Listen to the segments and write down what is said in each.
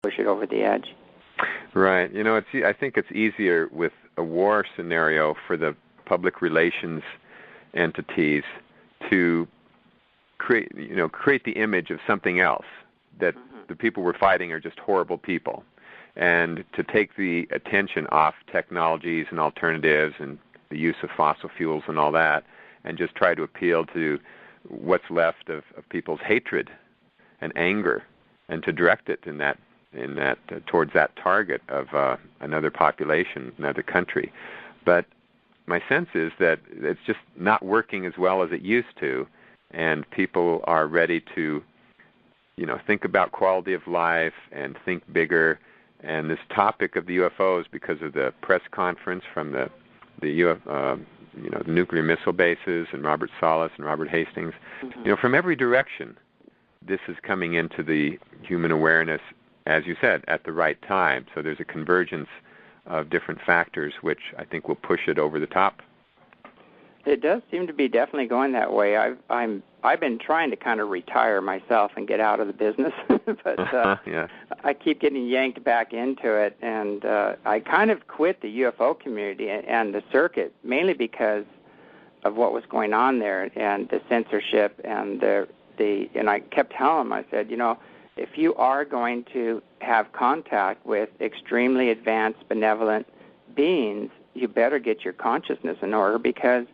push it over the edge. Right. I think it's easier with a war scenario for the public relations entities to create the image of something else, that the people we're fighting are just horrible people, and to take the attention off technologies and alternatives and the use of fossil fuels and all that, and just try to appeal to what's left of people's hatred and anger, and to direct it in that towards that target of another population, another country. But my sense is that it's just not working as well as it used to, and people are ready to, think about quality of life and think bigger. And this topic of the UFOs, because of the press conference from the nuclear missile bases and Robert Salas and Robert Hastings, from every direction, this is coming into the human awareness, as you said, at the right time. So there's a convergence of different factors, which I think will push it over the top. It does seem to be definitely going that way. I've been trying to kind of retire myself and get out of the business, but yeah. I keep getting yanked back into it, and I kind of quit the UFO community and the circuit mainly because of what was going on there and the censorship and and I kept telling them, I said, if you are going to have contact with extremely advanced, benevolent beings, you better get your consciousness in order, because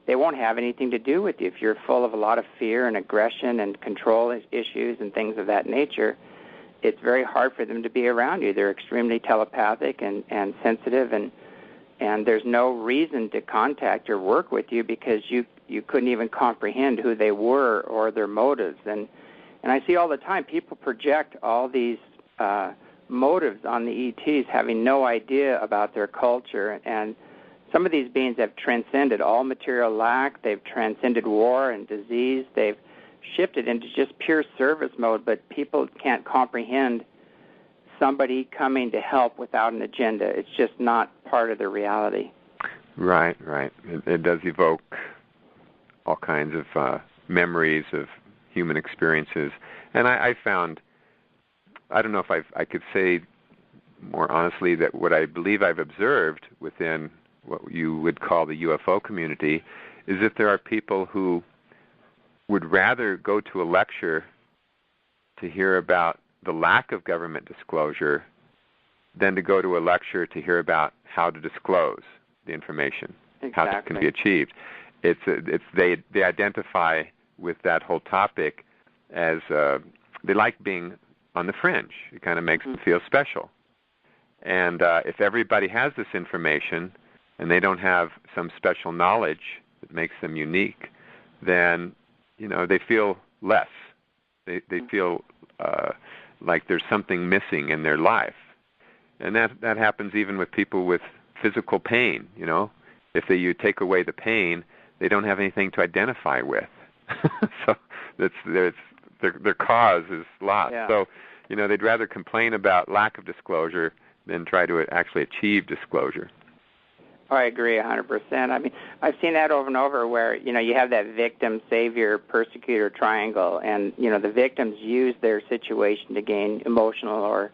they won't have anything to do with you. If you're full of a lot of fear and aggression and control issues and things of that nature, it's very hard for them to be around you. They're extremely telepathic and sensitive, and there's no reason to contact or work with you because you couldn't even comprehend who they were or their motives. And I see all the time people project all these motives on the ETs, having no idea about their culture. And some of these beings have transcended all material lack. They've transcended war and disease. They've shifted into just pure service mode, but people can't comprehend somebody coming to help without an agenda. It's just not part of their reality. Right. It does evoke all kinds of memories of human experiences. And I found, I don't know if I could say more honestly that what I believe I've observed within what you would call the UFO community is that there are people who would rather go to a lecture to hear about the lack of government disclosure than to go to a lecture to hear about how to disclose the information, exactly. how it can be achieved. They identify with that whole topic as they like being on the fringe. It kind of makes them feel special. And if everybody has this information and they don't have some special knowledge that makes them unique, then they feel less. They feel like there's something missing in their life, and that happens even with people with physical pain. If you take away the pain, they don't have anything to identify with, so their cause is lost. Yeah. So they'd rather complain about lack of disclosure than try to actually achieve disclosure. I agree 100%. I mean, I've seen that over and over where, you have that victim, savior, persecutor triangle, and, the victims use their situation to gain emotional or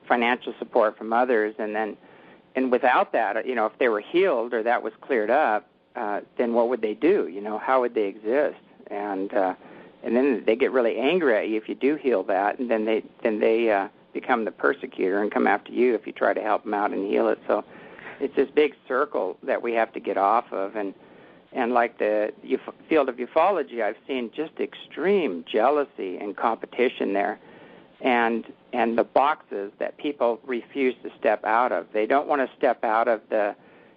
financial support from others, and without that, if they were healed or that was cleared up, then what would they do? How would they exist? And then they get really angry at you if you do heal that, and then they become the persecutor and come after you if you try to help them out and heal it. So it's this big circle that we have to get off of, and like the field of ufology, I've seen just extreme jealousy and competition there, and the boxes that people refuse to step out of. They don't want to step out of the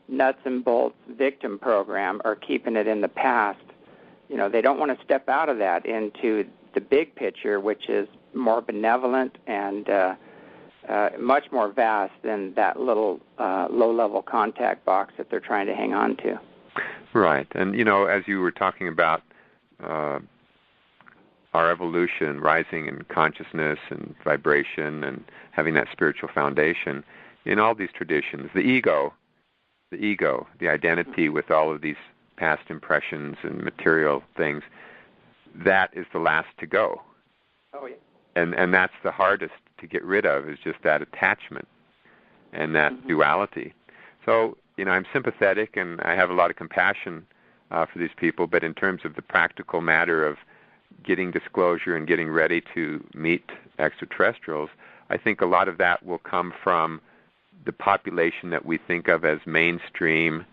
nuts and bolts victim program or keeping it in the past. They don't want to step out of that into the big picture, which is more benevolent and much more vast than that little low-level contact box that they're trying to hang on to. Right. And, as you were talking about our evolution, rising in consciousness and vibration and having that spiritual foundation, in all these traditions, the ego, the identity with all of these past impressions and material things, that is the last to go. Oh, yeah. And that's the hardest to get rid of is just that attachment and that duality. So, I'm sympathetic and I have a lot of compassion for these people, but in terms of the practical matter of getting disclosure and getting ready to meet extraterrestrials, I think a lot of that will come from the population that we think of as mainstream,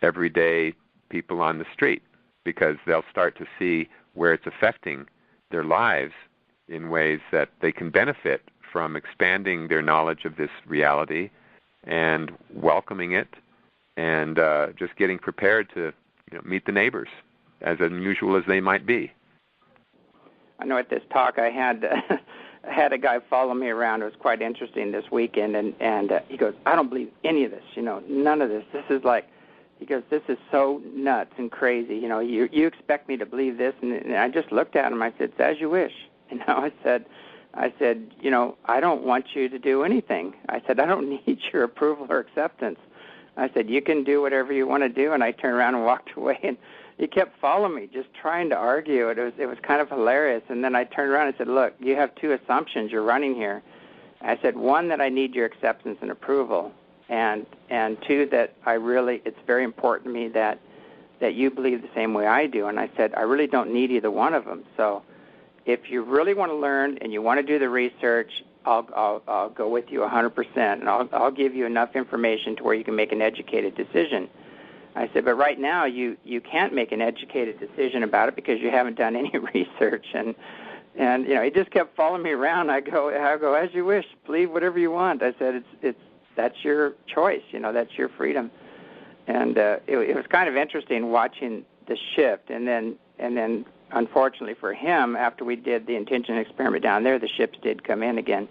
everyday people on the street, because they'll start to see where it's affecting their lives in ways that they can benefit from expanding their knowledge of this reality and welcoming it and just getting prepared to meet the neighbors, as unusual as they might be. I know at this talk I had had a guy follow me around. It was quite interesting this weekend, and he goes, I don't believe any of this, none of this. This is like, he goes, this is so nuts and crazy. You expect me to believe this? And I just looked at him. I said, it's as you wish. I said, I don't want you to do anything. I said, I don't need your approval or acceptance. I said, you can do whatever you want to do. And I turned around and walked away, and he kept following me, just trying to argue. It was kind of hilarious. And then I turned around and said, look, you have two assumptions you're running here. I said, one, that I need your acceptance and approval, and two, that it's very important to me that you believe the same way I do. And I said, I really don't need either one of them. So if you really want to learn and you want to do the research, I'll go with you 100%, and I'll give you enough information to where you can make an educated decision. I said, but right now you can't make an educated decision about it because you haven't done any research. And he just kept following me around. I go, as you wish, believe whatever you want. I said, that's your choice, that's your freedom. And it was kind of interesting watching the shift. And then unfortunately for him, after we did the intention experiment down there, the ships did come in again,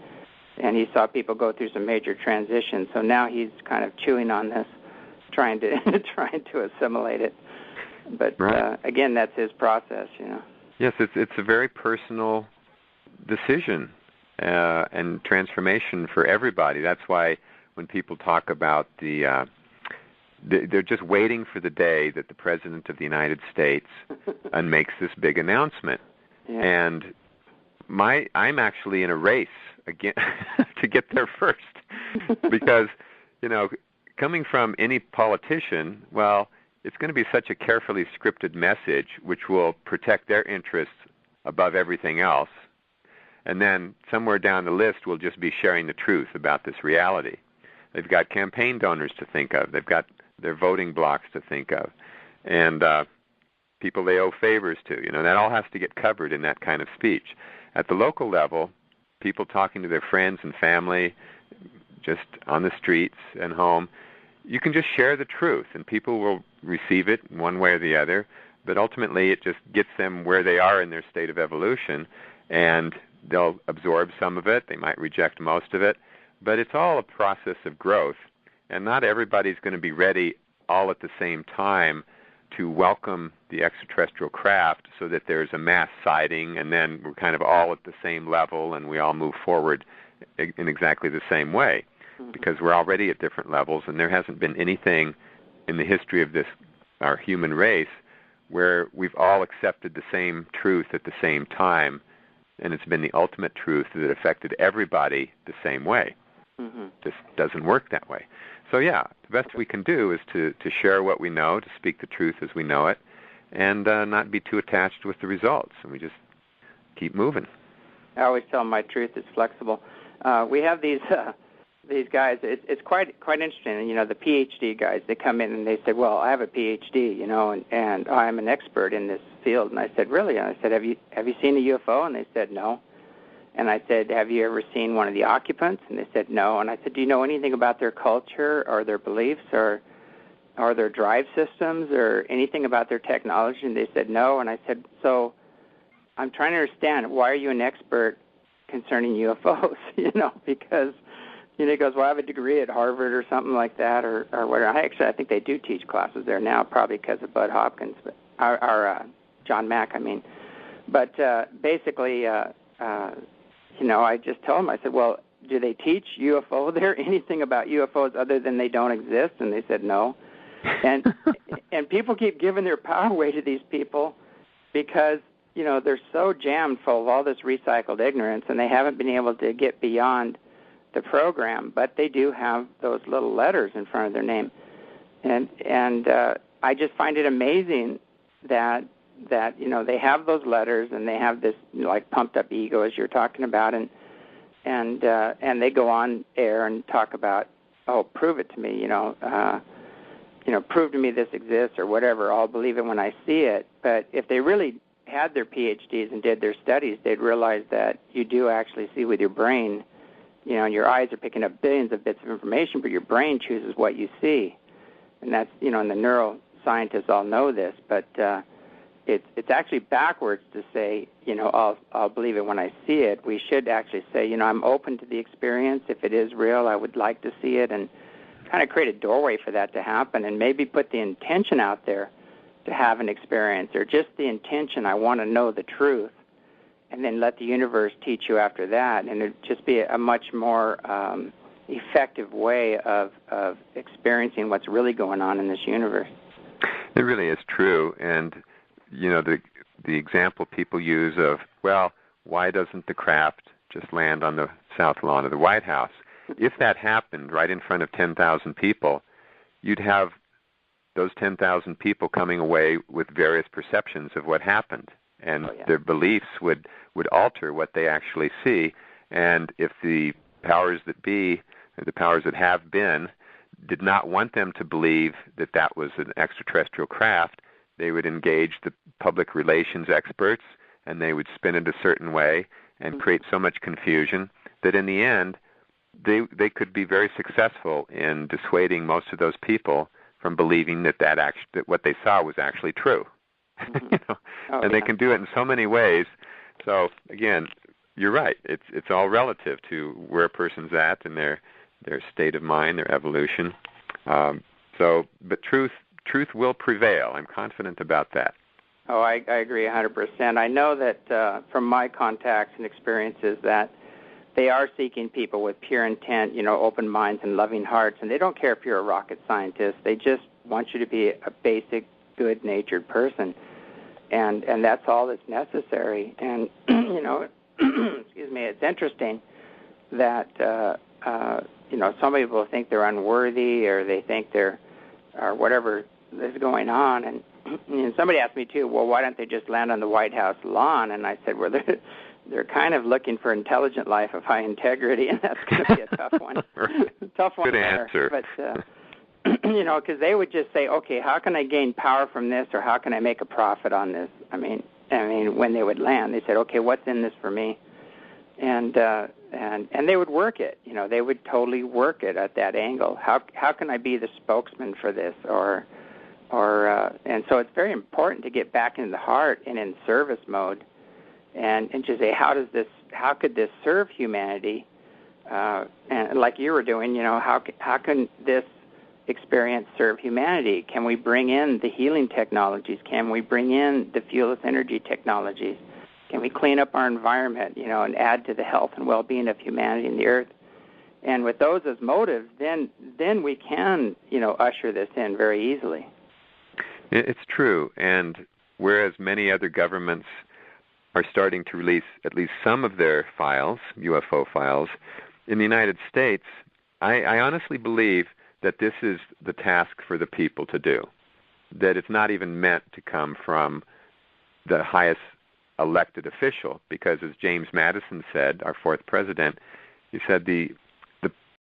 and he saw people go through some major transitions. So now he's kind of chewing on this, trying to assimilate it. But right. Again, that's his process, Yes, it's a very personal decision and transformation for everybody. That's why when people talk about they're just waiting for the day that the President of the United States makes this big announcement. Yeah. And I'm actually in a race again to get there first, because coming from any politician, well, it's going to be such a carefully scripted message which will protect their interests above everything else. And then somewhere down the list will just be sharing the truth about this reality. They've got campaign donors to think of. They've got their voting blocks to think of, and people they owe favors to. That all has to get covered in that kind of speech. At the local level, people talking to their friends and family, just on the streets and home, you can just share the truth, and people will receive it in one way or the other, but ultimately it just gets them where they are in their state of evolution, and they'll absorb some of it. They might reject most of it, but it's all a process of growth. And not everybody's going to be ready all at the same time to welcome the extraterrestrial craft so that there's a mass sighting and then we're kind of all at the same level and we all move forward in exactly the same way, because we're already at different levels, and there hasn't been anything in the history of our human race, where we've all accepted the same truth at the same time, and it's been the ultimate truth that affected everybody the same way. Just doesn't work that way. So yeah, the best we can do is to share what we know, to speak the truth as we know it, and not be too attached with the results. And we just keep moving. I always tell them my truth is flexible. We have these guys. It's quite interesting. The PhD guys, they come in and they said, "Well, I have a PhD, and I'm an expert in this field." And I said, "Really?" And I said, "Have you seen a UFO?" And they said, "No." And I said, "Have you ever seen one of the occupants?" And they said, "No." And I said, "Do you know anything about their culture or their beliefs or their drive systems or anything about their technology?" And they said, "No." And I said, "So I'm trying to understand, why are you an expert concerning UFOs?" Because he goes, "Well, I have a degree at Harvard or something like that, or whatever." I think they do teach classes there now, probably because of Bud Hopkins, but or John Mack, I mean. But basically, I just told him, I said, "Well, do they teach UFO there, anything about UFOs other than they don't exist?" And they said no. And people keep giving their power away to these people because they're so jammed full of all this recycled ignorance, and they haven't been able to get beyond the program, but they do have those little letters in front of their name. And I just find it amazing that they have those letters, and they have this like pumped up ego, as you're talking about, and they go on air and talk about, oh, prove it to me, prove to me this exists or whatever. I'll believe it when I see it. But if they really had their PhDs and did their studies, they'd realize that you do actually see with your brain. And your eyes are picking up billions of bits of information, but your brain chooses what you see. And that's, and the neuroscientists all know this, but it's actually backwards to say, I'll believe it when I see it. We should actually say, I'm open to the experience. If it is real, I would like to see it, and kind of create a doorway for that to happen, and maybe put the intention out there to have an experience, or just the intention, I want to know the truth, and then let the universe teach you after that, and it'd just be a much more effective way of experiencing what's really going on in this universe. It really is true, and the example people use of, well, why doesn't the craft just land on the south lawn of the White House? If that happened right in front of 10,000 people, you'd have those 10,000 people coming away with various perceptions of what happened, and their beliefs would alter what they actually see. And if the powers that be, the powers that have been, did not want them to believe that that was an extraterrestrial craft, they would engage the public relations experts, and they would spin it a certain way and create so much confusion that in the end, they could be very successful in dissuading most of those people from believing that what they saw was actually true. And they can do it in so many ways. So again, you're right. It's all relative to where a person's at and their state of mind, their evolution. But truth will prevail. I'm confident about that. Oh, I agree 100%. I know that from my contacts and experiences that they are seeking people with pure intent, open minds and loving hearts, and they don't care if you're a rocket scientist. They just want you to be a basic, good-natured person, and that's all that's necessary. And excuse me, it's interesting that some people think they're unworthy, or they think or whatever is going on. And somebody asked me too, well, why don't they just land on the White House lawn? And I said, well, they're kind of looking for intelligent life of high integrity, and that's going to be a tough one. Tough one. Good answer. But because they would just say, okay, how can I gain power from this, or how can I make a profit on this? I mean, when they would land, they said, okay, what's in this for me? And they would work it. They would totally work it at that angle. How can I be the spokesman for this, and so it's very important to get back into the heart and in service mode, and just say, how could this serve humanity? And like you were doing, how can this experience serve humanity? Can we bring in the healing technologies? Can we bring in the fuelless energy technologies? Can we clean up our environment, and add to the health and well-being of humanity and the earth? And with those as motives, then we can, usher this in very easily. It's true. And whereas many other governments are starting to release at least some of their files, UFO files, in the United States, I honestly believe that this is the task for the people to do, that it's not even meant to come from the highest elected official, because as James Madison said, our fourth president, he said the